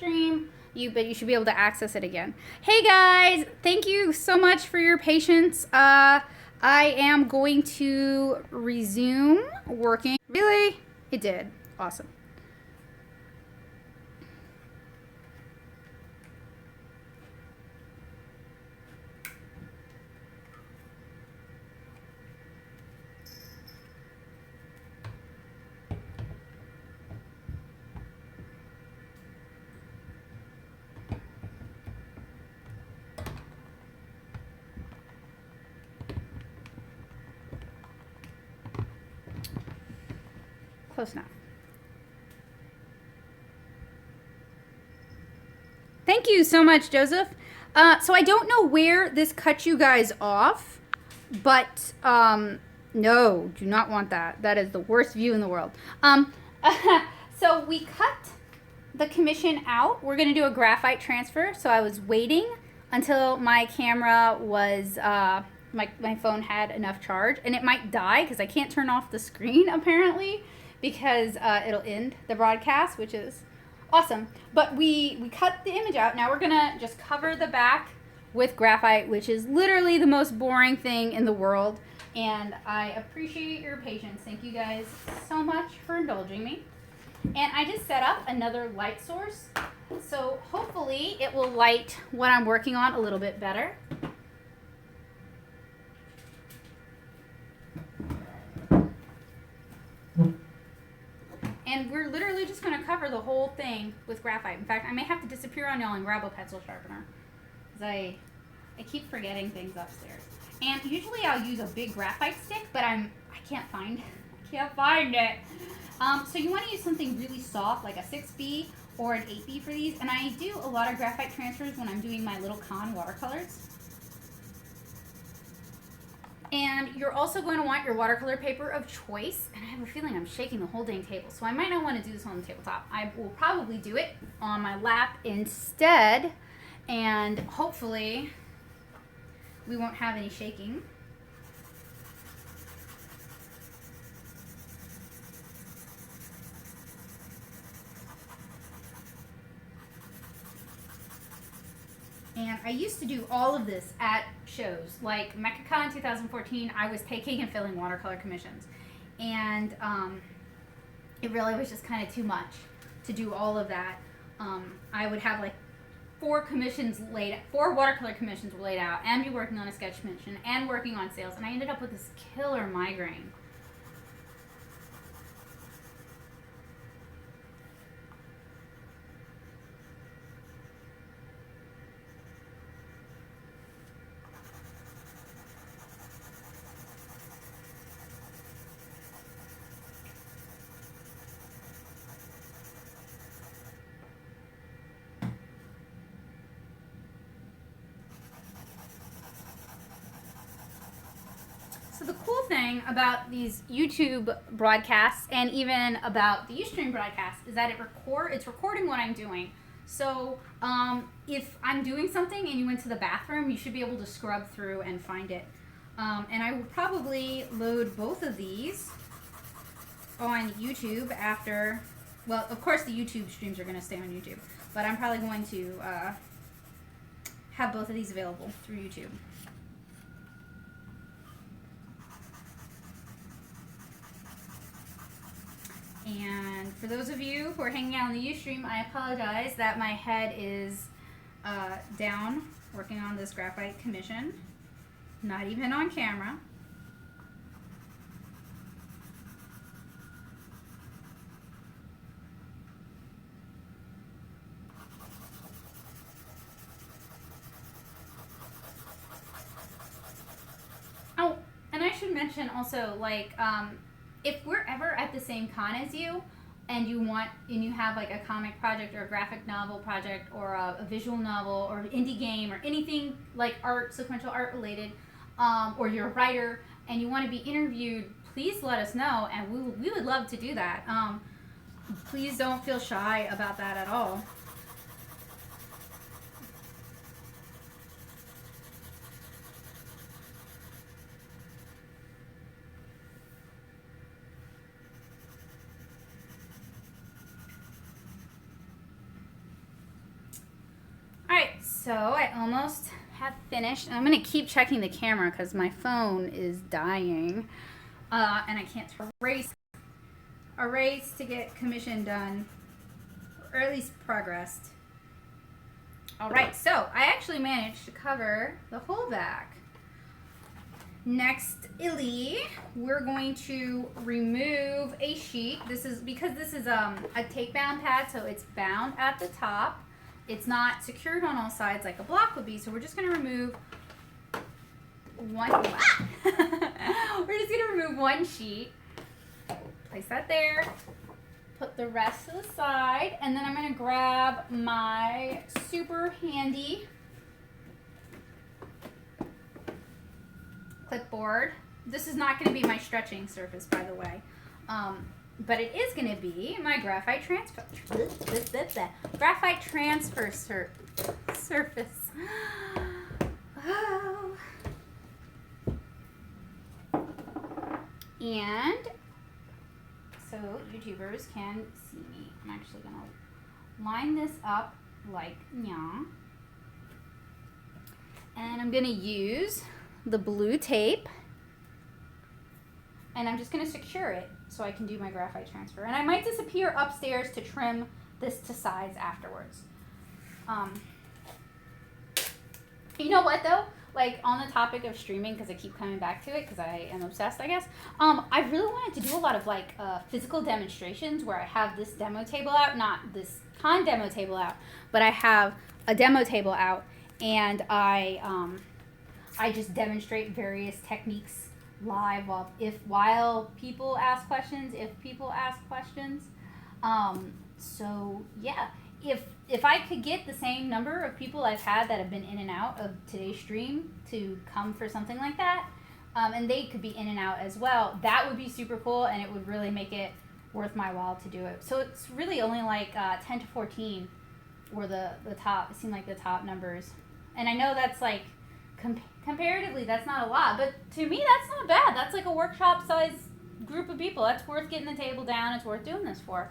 stream, but you should be able to access it again. Hey guys, thank you so much for your patience. I am going to resume working. Really? It did. Awesome. Close enough. Thank you so much, Joseph. So I don't know where this cut you guys off, but no, do not want that. That is the worst view in the world. So we cut the commission out. We're gonna do a graphite transfer. So I was waiting until my camera was, my phone had enough charge, and it might die because I can't turn off the screen apparently, because it'll end the broadcast, which is awesome. But we cut the image out. Now we're gonna just cover the back with graphite, which is literally the most boring thing in the world. And I appreciate your patience. Thank you guys so much for indulging me. And I just set up another light source, so hopefully it will light what I'm working on a little bit better. And we're literally just going to cover the whole thing with graphite. In fact, I may have to disappear on y'all and grab a pencil sharpener, because I keep forgetting things upstairs. And usually I'll use a big graphite stick, but I can't find it. So you want to use something really soft, like a 6B or an 8B for these. And I do a lot of graphite transfers when I'm doing my little Con watercolors. And you're also going to want your watercolor paper of choice. And I have a feeling I'm shaking the whole dang table, so I might not want to do this on the tabletop. I will probably do it on my lap instead. And hopefully we won't have any shaking. And I used to do all of this at shows, like MechaCon 2014. I was taking and filling watercolor commissions, and it really was just kind of too much to do all of that. I would have like 4 watercolor commissions laid out, and be working on a sketch commission and working on sales, and I ended up with this killer migraine. So the cool thing about these YouTube broadcasts, and even about the Ustream broadcast, is that it's recording what I'm doing. So if I'm doing something and you went to the bathroom, you should be able to scrub through and find it. And I will probably load both of these on YouTube after. Well, of course the YouTube streams are going to stay on YouTube, but I'm probably going to have both of these available through YouTube. And for those of you who are hanging out on the Ustream, I apologize that my head is down working on this graphite commission. Not even on camera. Oh, and I should mention also, like, if we're ever at the same con as you, and you have like a comic project or a graphic novel project or a visual novel or an indie game or anything like art, sequential art related, or you're a writer and you want to be interviewed, please let us know, and we would love to do that. Please don't feel shy about that at all. So I almost have finished. I'm going to keep checking the camera because my phone is dying. And I can't erase to get commission done, or at least progressed. All right, so I actually managed to cover the whole back. Next, we're going to remove a sheet. This is because this is a tape bound pad, so it's bound at the top. It's not secured on all sides like a block would be, so we're just going to remove one. We're just going to remove one sheet. Place that there. Put the rest to the side, and then I'm going to grab my super handy clipboard. This is not going to be my stretching surface, by the way, but it is going to be my graphite transfer surface. Oh. And so YouTubers can see me. I'm actually going to line this up like nya. And I'm going to use the blue tape, and I'm just going to secure it so I can do my graphite transfer. And I might disappear upstairs to trim this to size afterwards. You know what though? Like, on the topic of streaming, because I keep coming back to it because I am obsessed, I guess. I really wanted to do a lot of like physical demonstrations where I have this demo table out, not this con demo table out, but I have a demo table out, and I just demonstrate various techniques live while people ask questions, if people ask questions. So yeah, if I could get the same number of people I've had that have been in and out of today's stream to come for something like that, and they could be in and out as well, that would be super cool, and it would really make it worth my while to do it. So it's really only like 10 to 14 were the top, it seemed like the top numbers. And I know that's like, comparatively, that's not a lot, but to me, that's not bad. That's like a workshop size group of people. That's worth getting the table down. It's worth doing this for.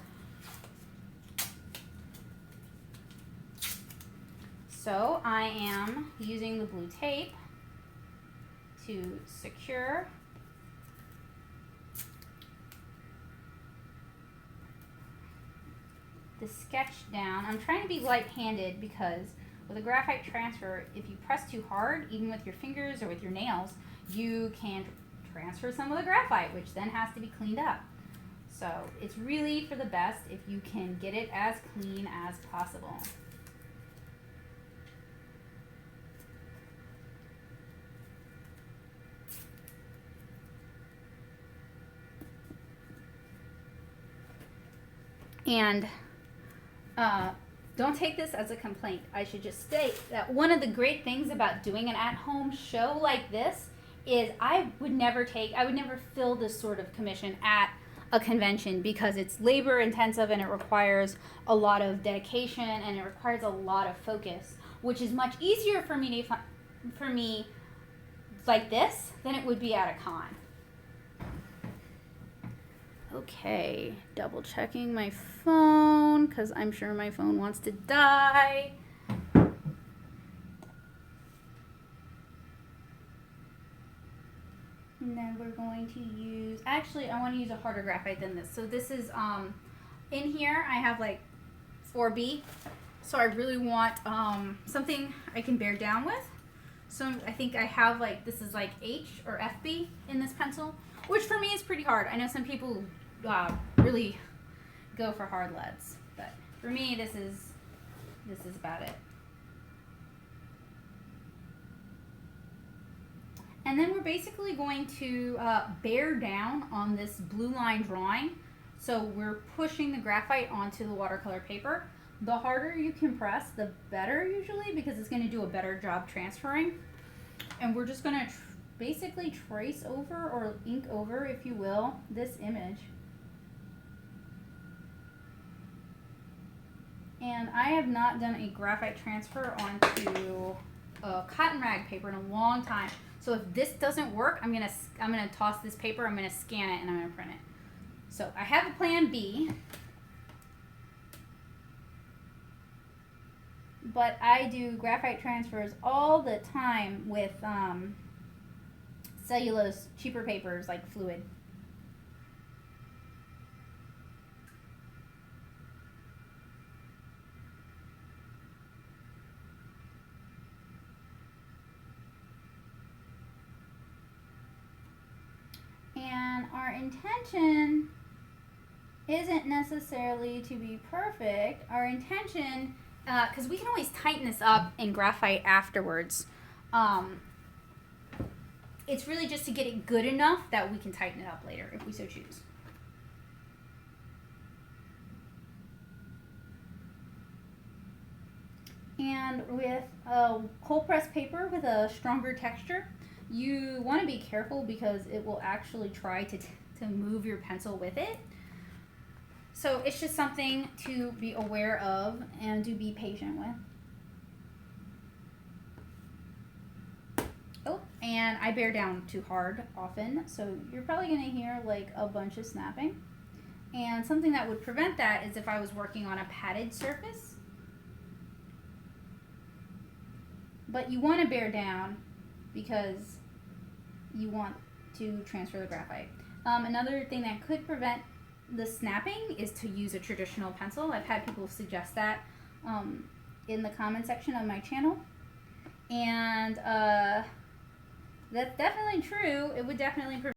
So I am using the blue tape to secure the sketch down. I'm trying to be light-handed because with a graphite transfer, if you press too hard, even with your fingers or with your nails, you can transfer some of the graphite, which then has to be cleaned up. So it's really for the best if you can get it as clean as possible. And don't take this as a complaint. I should just state that one of the great things about doing an at-home show like this is I would never fill this sort of commission at a convention because it's labor intensive and it requires a lot of dedication and it requires a lot of focus, which is much easier for me like this than it would be at a con. Okay, double checking my phone because I'm sure my phone wants to die. And then we're going to use, actually I want to use a harder graphite than this. So this is, in here I have like 4B. So I really want something I can bear down with. So I think I have like, this is like H or FB in this pencil, which for me is pretty hard. I know some people really go for hard leads, but for me this is about it. And then we're basically going to bear down on this blue line drawing. So we're pushing the graphite onto the watercolor paper. The harder you can press, the better usually, because it's going to do a better job transferring. And we're just going to basically trace over, or ink over, if you will, this image. And I have not done a graphite transfer onto a cotton rag paper in a long time. So if this doesn't work, I'm gonna toss this paper, I'm gonna scan it, and I'm gonna print it. So I have a plan B. but I do graphite transfers all the time with cellulose, cheaper papers like Fluid. And our intention isn't necessarily to be perfect. Our intention, because we can always tighten this up in graphite afterwards, it's really just to get it good enough that we can tighten it up later if we so choose. And with a cold press paper with a stronger texture, you want to be careful because it will actually try to move your pencil with it. So it's just something to be aware of and to be patient with. Oh, and I bear down too hard often, so you're probably going to hear like a bunch of snapping. And something that would prevent that is if I was working on a padded surface. But you want to bear down because you want to transfer the graphite. Another thing that could prevent the snapping is to use a traditional pencil. I've had people suggest that in the comment section of my channel. And that's definitely true. It would definitely prevent